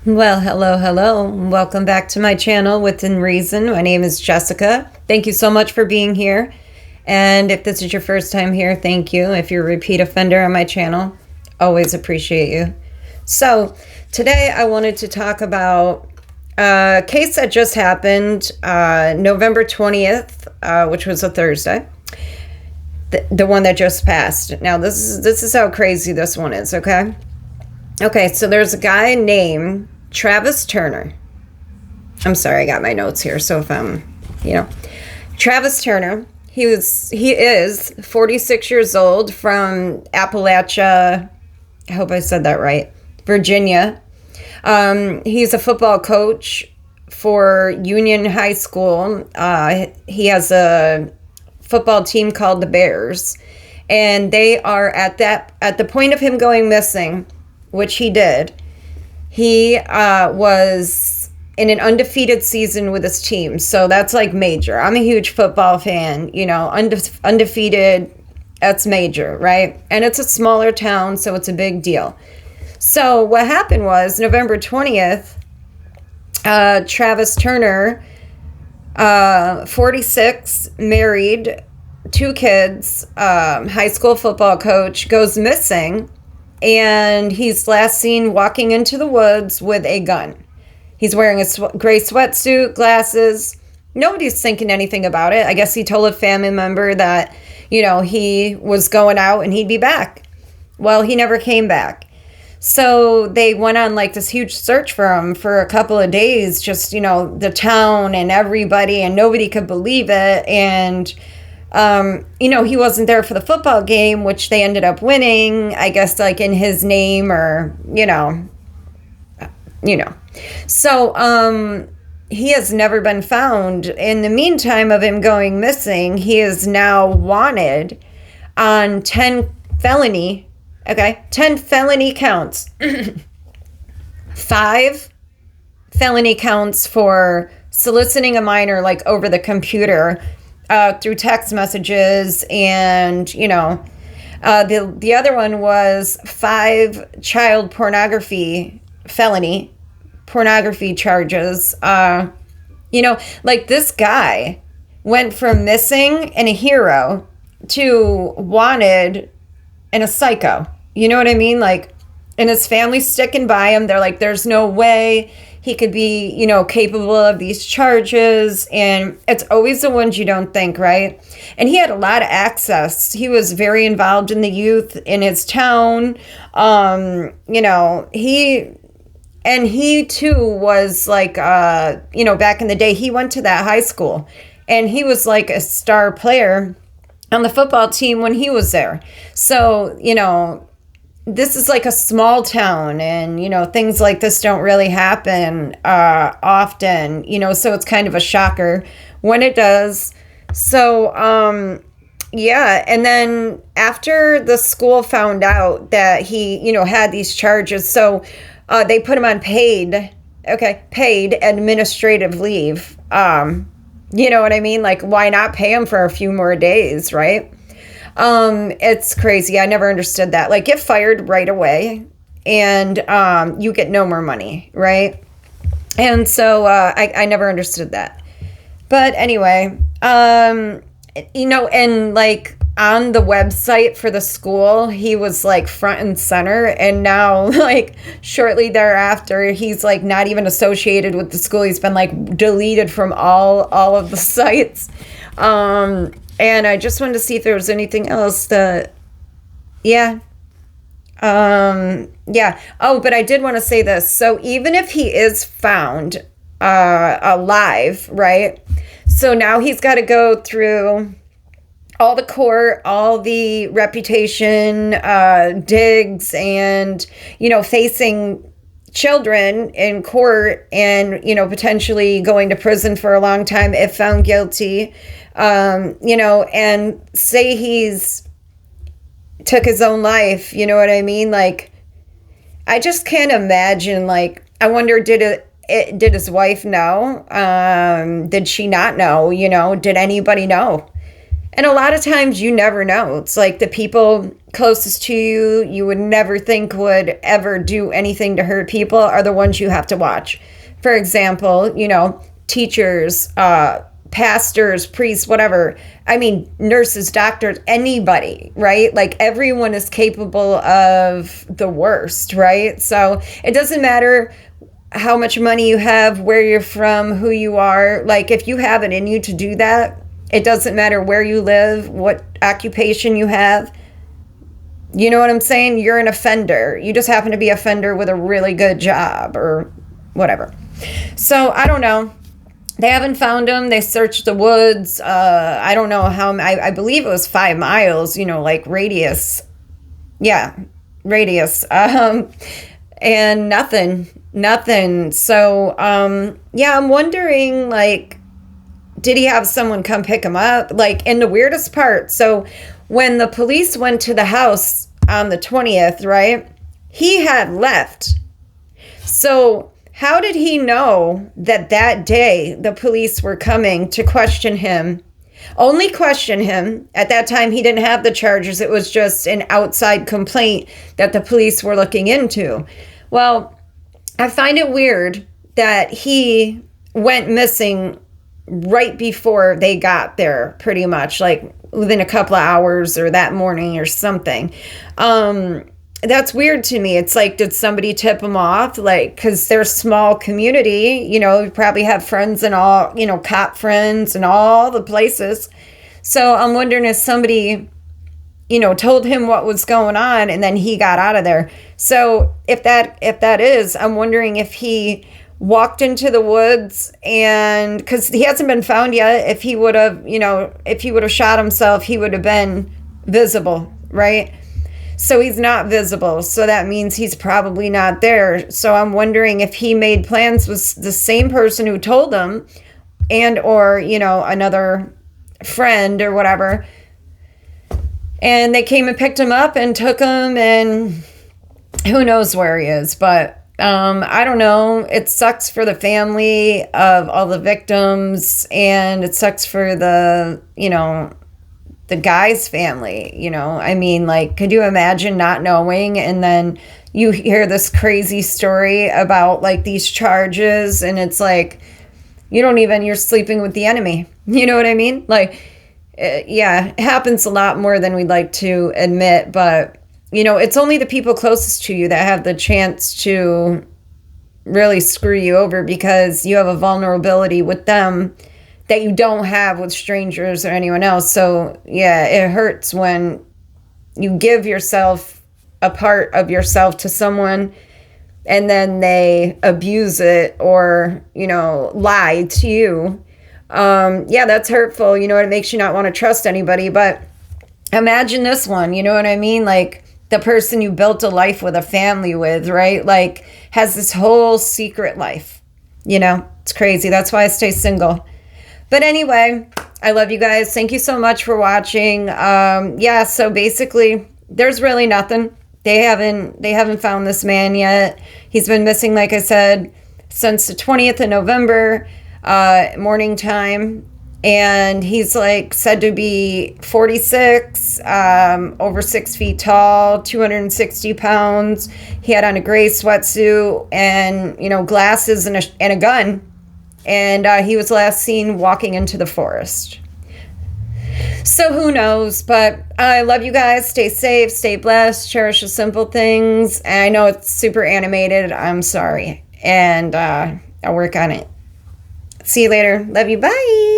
Well, hello, hello. Welcome back to my channel Within Reason. My name is Jessica. Thank you so much for being here. And if this is your first time here, thank you. If you're a repeat offender on my channel, always appreciate you. So today I wanted to talk about a case that just happened November 20th, which was a Thursday. The one that just passed. Now, this is how crazy this one is, okay? Okay, so there's a guy named Travis Turner. I'm sorry, I got my notes here. So if Travis Turner, he is 46 years old from Appalachia. I hope I said that right. Virginia. He's a football coach for Union High School. He has a football team called the Bears, and they are at the point of him going missing, which he did. He was in an undefeated season with his team. So that's like major. I'm a huge football fan, undefeated, that's major, right? And it's a smaller town, so it's a big deal. So what happened was November 20th, Travis Turner, 46, married, 2 kids, high school football coach, goes missing. And he's last seen walking into the woods with a gun. He's wearing a gray sweatsuit, glasses. Nobody's thinking anything about it. I guess he told a family member that, he was going out and he'd be back. Well, he never came back. So they went on like this huge search for him for a couple of days, just, the town and everybody, and nobody could believe it. And he wasn't there for the football game, which they ended up winning, I guess, like in his name or, So, he has never been found. In the meantime of him going missing, he is now wanted on 10 felony counts. 5 felony counts for soliciting a minor, like over the computer, through text messages, and the other one was 5 child felony pornography charges. Like this guy went from missing and a hero to wanted and a psycho. You know what I mean? Like, and his family's sticking by him. They're like, there's no way he could be, capable of these charges. And it's always the ones you don't think, right? And he had a lot of access. He was very involved in the youth in his town. He too was like, back in the day, he went to that high school and he was like a star player on the football team when he was there. So, this is like a small town, and, things like this don't really happen often, so it's kind of a shocker when it does. So, and then after the school found out that he, had these charges, so they put him on paid administrative leave. You know what I mean? Like, why not pay him for a few more days, right? It's crazy. I never understood that. Like, get fired right away and you get no more money, right? And so I never understood that. But anyway, and like on the website for the school, he was like front and center, and now like shortly thereafter, he's like not even associated with the school. He's been like deleted from all of the sites. And I just wanted to see if there was anything else that, Oh, but I did want to say this. So even if he is found alive, right? So now he's got to go through all the court, all the reputation digs, and, facing children in court and, potentially going to prison for a long time if found guilty, and say he's took his own life, you know what I mean? Like, I just can't imagine, like, I wonder, did his wife know? Did she not know? Did anybody know? And a lot of times you never know. It's like the people closest to you, you would never think would ever do anything to hurt people, are the ones you have to watch. For example, you know, teachers, pastors, priests, whatever. I mean, nurses, doctors, anybody, right? Like everyone is capable of the worst, right? So it doesn't matter how much money you have, where you're from, who you are. Like if you have it in you to do that, it doesn't matter where you live, what occupation you have. You know what I'm saying? You're an offender. You just happen to be an offender with a really good job or whatever. So I don't know. They haven't found him. They searched the woods. I don't know how. I believe it was 5 miles, you know, like radius. Yeah, radius. And nothing. So, yeah, I'm wondering, like, did he have someone come pick him up? Like, in the weirdest part, so when the police went to the house on the 20th, right, he had left. So how did he know that that day the police were coming to question him? Only question him. At that time, he didn't have the charges. It was just an outside complaint that the police were looking into. Well, I find it weird that he went missing right before they got there, pretty much, like within a couple of hours or that morning or something. That's weird to me. It's like, did somebody tip him off? Like, because they're a small community, you know, you probably have friends and all, you know, cop friends and all the places. So I'm wondering if somebody, you know, told him what was going on and then he got out of there. So if that is, I'm wondering if he walked into the woods, and because he hasn't been found yet, if he would have, you know, if he would have shot himself, he would have been visible, right? So he's not visible. So that means he's probably not there. So I'm wondering if he made plans with the same person who told him, and or, you know, another friend or whatever. And they came and picked him up and took him, and who knows where he is. But I don't know. It sucks for the family of all the victims, and it sucks for the, you know, the guy's family, you know. I mean, like, could you imagine not knowing, and then you hear this crazy story about like these charges, and it's like, you're sleeping with the enemy. You know what I mean? Like, yeah, it happens a lot more than we'd like to admit, but you know, it's only the people closest to you that have the chance to really screw you over, because you have a vulnerability with them that you don't have with strangers or anyone else. So yeah, it hurts when you give yourself a part of yourself to someone and then they abuse it or, you know, lie to you. Yeah, that's hurtful. You know, it makes you not want to trust anybody. But imagine this one, you know what I mean? Like, the person you built a life with, a family with, right? Like, has this whole secret life, you know? It's crazy. That's why I stay single. But anyway, I love you guys. Thank you so much for watching. Yeah, so basically, there's really nothing. They haven't found this man yet. He's been missing, like I said, since the 20th of November, morning time. And he's like said to be 46, over 6 feet tall, 260 pounds. He had on a gray sweatsuit and, you know, glasses and a gun. And he was last seen walking into the forest. So who knows? But I love you guys. Stay safe, stay blessed, cherish the simple things. And I know it's super animated. I'm sorry. And I'll work on it. See you later. Love you. Bye.